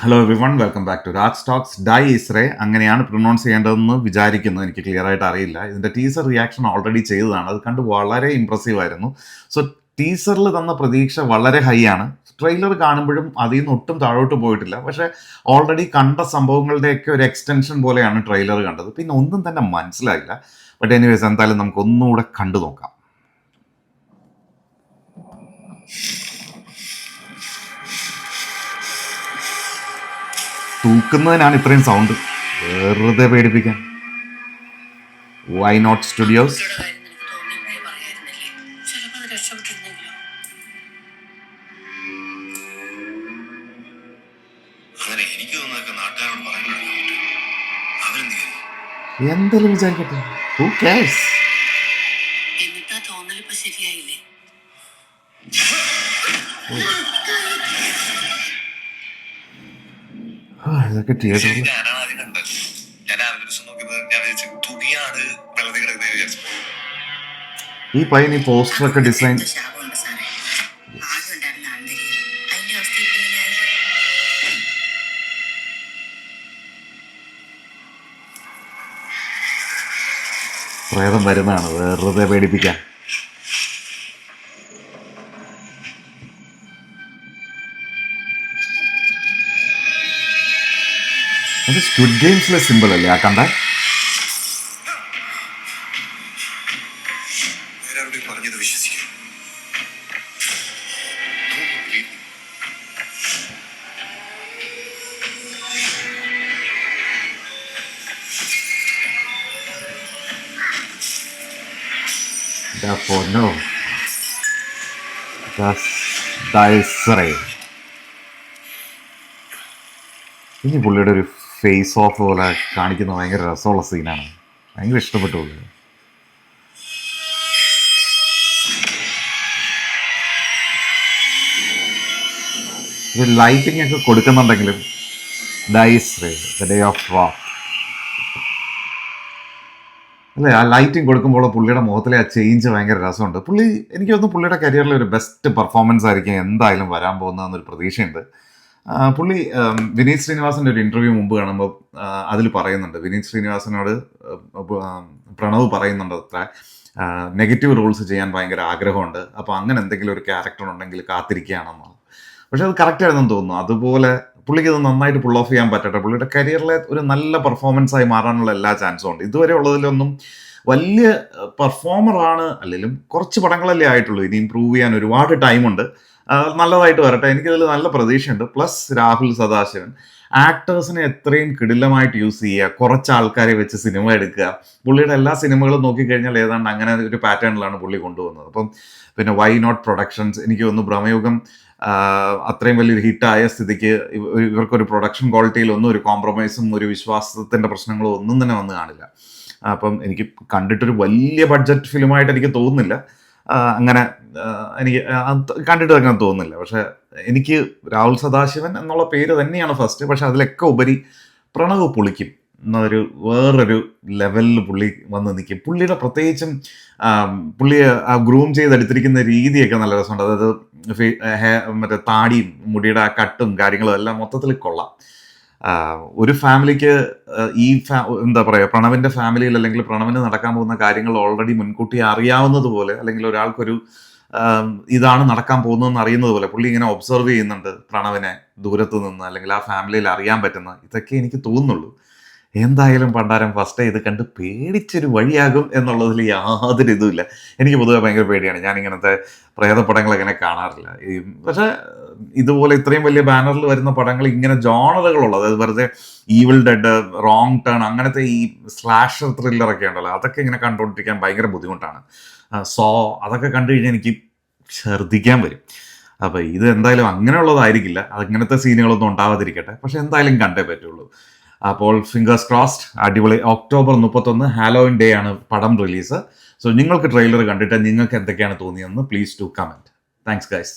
Hello everyone, welcome back to Raj talks. ഡൈ ഇസ്രേ അങ്ങനെയാണ് പ്രൊനൗൺസ് ചെയ്യേണ്ടതെന്ന് വിചാരിക്കുന്നത്. എനിക്ക് ക്ലിയർ ആയിട്ട് അറിയില്ല. ഇതിൻ്റെ ടീസർ റിയാക്ഷൻ ഓൾറെഡി ചെയ്തതാണ്. അത് കണ്ട് വളരെ ഇമ്പ്രസീവ് ആയിരുന്നു. സോ ടീസറിൽ തന്ന പ്രതീക്ഷ വളരെ ഹൈ ആണ്. ട്രെയിലർ കാണുമ്പോഴും അതിൽ നിന്ന് ഒട്ടും താഴോട്ട് പോയിട്ടില്ല. പക്ഷേ ഓൾറെഡി കണ്ട സംഭവങ്ങളുടെയൊക്കെ ഒരു എക്സ്റ്റൻഷൻ പോലെയാണ് ട്രെയിലർ കണ്ടത്. പിന്നെ ഒന്നും തന്നെ മനസ്സിലായില്ല. ബട്ട് എനിവേസ്, എന്തായാലും നമുക്ക് ഒന്നുകൂടെ കണ്ടു നോക്കാം. തൂക്കുന്നതിനാണ് ഇത്രയും സൗണ്ട്, വെറുതെ പേടിപ്പിക്കാൻ. Y Not Studios. എന്തെങ്കിലും വിചാരിക്കട്ടെ, ഹൂ കെയർസ്. ഇതൊക്കെ തിയേറ്ററിൽ ഈ പയ്യൻ ഈ പോസ്റ്ററൊക്കെ ഡിസൈൻ പ്രേതം വരുന്നതാണ് വെറുതെ പേടിപ്പിക്കാൻ. അത് സ്ക്വിഡ് ഗെയിംസിലെ സിമ്പിൾ അല്ലേ ആ കണ്ട? ഇനി പുള്ളിയുടെ ഒരു ഫേസ് ഓഫ് പോലെ കാണിക്കുന്ന ഭയങ്കര രസമുള്ള സീനാണ്. ഭയങ്കര ഇഷ്ടപ്പെട്ടു പുള്ളി. ഇത് ലൈറ്റിംഗ് ഒക്കെ കൊടുക്കുന്നുണ്ടെങ്കിലും ഡൈസ്രേ ദ ഡേ ഓഫ് റോക്ക് അല്ലേ, ആ ലൈറ്റിംഗ് കൊടുക്കുമ്പോൾ പുള്ളിയുടെ മുഖത്തിലെ ആ ചേഞ്ച് ഭയങ്കര രസമുണ്ട്. പുള്ളി, എനിക്ക് തോന്നുന്നു പുള്ളിയുടെ കരിയറിലെ ഒരു ബെസ്റ്റ് പെർഫോമൻസ് ആയിരിക്കും എന്തായാലും വരാൻ പോകുന്നതെന്നൊരു പ്രതീക്ഷയുണ്ട്. പുള്ളി വിനീത് ശ്രീനിവാസൻ്റെ ഒരു ഇൻ്റർവ്യൂ മുമ്പ് കാണുമ്പോൾ അതിൽ പറയുന്നുണ്ട്, വിനീത് ശ്രീനിവാസനോട് പ്രണവ് പറയുന്നുണ്ട് അത്ര നെഗറ്റീവ് റോൾസ് ചെയ്യാൻ ഭയങ്കര ആഗ്രഹമുണ്ട്, അപ്പോൾ അങ്ങനെ എന്തെങ്കിലും ഒരു ക്യാരക്ടർ ഉണ്ടെങ്കിൽ കാത്തിരിക്കുകയാണെന്നാണ്. പക്ഷെ അത് കറക്റ്റ് ആയിരുന്നെന്ന് തോന്നുന്നു. അതുപോലെ പുള്ളിക്ക് ഇത് നന്നായിട്ട് പുൾ ഓഫ് ചെയ്യാൻ പറ്റട്ടെ. പുള്ളിയുടെ കരിയറിലെ ഒരു നല്ല പെർഫോമൻസ് ആയി മാറാനുള്ള എല്ലാ ചാൻസും ഉണ്ട്. ഇതുവരെ ഉള്ളതിലൊന്നും വലിയ പെർഫോമറാണ് അല്ലെങ്കിലും കുറച്ച് പടങ്ങളല്ലേ ആയിട്ടുള്ളൂ. ഇനി ഇമ്പ്രൂവ് ചെയ്യാൻ ഒരുപാട് ടൈമുണ്ട്. നല്ലതായിട്ട് വരട്ടെ. എനിക്കിതിൽ നല്ല പ്രതീക്ഷയുണ്ട്. പ്ലസ് രാഹുൽ സദാശിവൻ ആക്ടേഴ്സിനെ എത്രയും കിടിലമായിട്ട് യൂസ് ചെയ്യുക, കുറച്ച് ആൾക്കാരെ വെച്ച് സിനിമ എടുക്കുക. പുള്ളിയുടെ എല്ലാ സിനിമകളും നോക്കിക്കഴിഞ്ഞാൽ ഏതാണ്ട് അങ്ങനെ ഒരു പാറ്റേണിലാണ് പുള്ളി കൊണ്ടുപോകുന്നത്. അപ്പം പിന്നെ വൈ നോട്ട് പ്രൊഡക്ഷൻസ്, എനിക്ക് തോന്നുന്നു ബ്രഹ്മയുഗം അത്രയും വലിയൊരു ഹിറ്റായ സ്ഥിതിക്ക് ഇവർക്കൊരു പ്രൊഡക്ഷൻ ക്വാളിറ്റിയിലൊന്നും ഒരു കോംപ്രമൈസും ഒരു വിശ്വാസത്തിൻ്റെ പ്രശ്നങ്ങളോ ഒന്നും തന്നെ വന്ന് കാണില്ല. അപ്പം എനിക്ക് കണ്ടിട്ടൊരു വലിയ ബഡ്ജറ്റ് ഫിലിമായിട്ട് എനിക്ക് തോന്നുന്നില്ല. അങ്ങനെ എനിക്ക് കണ്ടിട്ട് അങ്ങനെ തോന്നുന്നില്ല. പക്ഷെ എനിക്ക് രാഹുൽ സദാശിവൻ എന്നുള്ള പേര് തന്നെയാണ് ഫസ്റ്റ്. പക്ഷെ അതിലൊക്കെ ഉപരി പ്രണവ് പൊളിക്കും എന്നൊരു വേറൊരു ലെവലിൽ പുള്ളി വന്ന് നിൽക്കും. പുള്ളിയുടെ പ്രത്യേകിച്ചും പുള്ളിയെ ഗ്രൂം ചെയ്തെടുത്തിരിക്കുന്ന രീതിയൊക്കെ നല്ല രസമുണ്ട്. അതായത് മറ്റേ താടിയും മുടിയുടെ ആ കട്ടും കാര്യങ്ങളും എല്ലാം മൊത്തത്തിൽ കൊള്ളാം. ഒരു ഫാമിലിക്ക് എന്താ പറയുക, പ്രണവിൻ്റെ ഫാമിലിയിൽ അല്ലെങ്കിൽ പ്രണവിന് നടക്കാൻ പോകുന്ന കാര്യങ്ങൾ ഓൾറെഡി മുൻകൂട്ടി അറിയാവുന്നത് പോലെ, അല്ലെങ്കിൽ ഒരാൾക്കൊരു ഇതാണ് നടക്കാൻ പോകുന്നതെന്ന് അറിയുന്നത് പോലെ പുള്ളി ഇങ്ങനെ ഒബ്സർവ് ചെയ്യുന്നുണ്ട് പ്രണവിനെ ദൂരത്ത് നിന്ന്, അല്ലെങ്കിൽ ആ ഫാമിലിയിൽ അറിയാൻ പറ്റുന്ന ഇതൊക്കെ എനിക്ക് തോന്നുന്നുള്ളൂ. എന്തായാലും പണ്ടാരം ഫസ്റ്റ് ഇത് കണ്ട് പേടിച്ചൊരു വഴിയാകും എന്നുള്ളതിൽ യാതൊരു ഇതുമില്ല. എനിക്ക് പൊതുവെ ഭയങ്കര പേടിയാണ്. ഞാൻ ഇങ്ങനത്തെ പ്രേതപടങ്ങൾ അങ്ങനെ കാണാറില്ല. പക്ഷേ ഇതുപോലെ ഇത്രയും വലിയ ബാനറിൽ വരുന്ന പടങ്ങൾ ഇങ്ങനെ ജോണറുകളുള്ളത്, അതായത് വെറുതെ ഈവിൾ ഡെഡ്, റോങ് ടേൺ, അങ്ങനത്തെ ഈ സ്ലാഷർ ത്രില്ലറൊക്കെ ഉണ്ടല്ലോ, അതൊക്കെ ഇങ്ങനെ കണ്ടുകൊണ്ടിരിക്കാൻ ഭയങ്കര ബുദ്ധിമുട്ടാണ്. സോ അതൊക്കെ കണ്ടു കഴിഞ്ഞാൽ എനിക്ക് ഛർദ്ദിക്കാൻ വരും. അപ്പോൾ ഇത് എന്തായാലും അങ്ങനെയുള്ളതായിരിക്കില്ല. അങ്ങനത്തെ സീനുകളൊന്നും ഉണ്ടാവാതിരിക്കട്ടെ. പക്ഷെ എന്തായാലും കണ്ടേ പറ്റുള്ളൂ. അപ്പോൾ ഫിംഗേഴ്സ് ക്രോസ്ഡ്. അടിപൊളി. ഒക്ടോബർ 31 ഹാലോവിൻ ഡേ ആണ് പടം റിലീസ്. സോ നിങ്ങൾക്ക് ട്രെയിലർ കണ്ടിട്ട് നിങ്ങൾക്ക് എന്തൊക്കെയാണ് തോന്നിയതെന്ന് please to comment. Thanks guys.